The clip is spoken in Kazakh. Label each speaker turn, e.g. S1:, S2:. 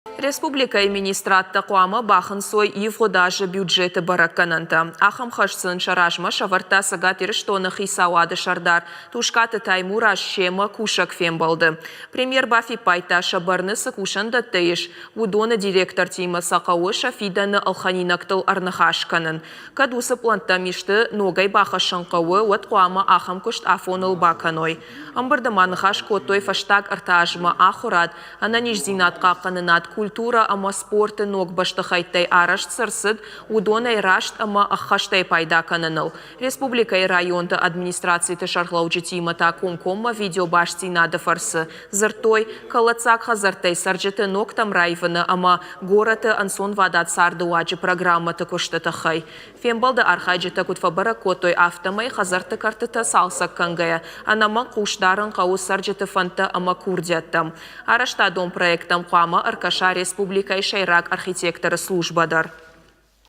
S1: Республика министратта қуамы бақын сой евғодажы бюджеті бараккананты. Ахым қашсын шарашма шаварта сагат иріштоны хисауады шардар. Тушкаты таймура шемы кушак фем болды. Премьер Бафи пайта шабарнысы кушанды тейш. Вудоны директор тимы сақауы шафиданы алханинактыл арнахашканын. Кадусы планта мишты ногай бақышын қауы от қуамы ахым күшт афоныл баканой. Амбардаманы хаш котой фаштаг артажмы ахурад. Ананиш зинатқа қанынат культура ама спорты ног баштахайтай арашт сырсыд, удонай рашт ама ахаштай пайда кананыл. Республика и районды администрации тышархлауджи тимата комкомма видео башти нады фарсы. Зыртой калацак хазартай сарджеты ног там райваны ама гораты ансон вадат сарды уаджи программа тыкушты тахай. Фембалды архайджита кутфабара котой автомай хазарты картыта салсак кангая. Анама куштарын кау сарджеты фанта ама курдяттам. Арашта дом проектам куама аркаша Республика и Шайрак архитектора службадар.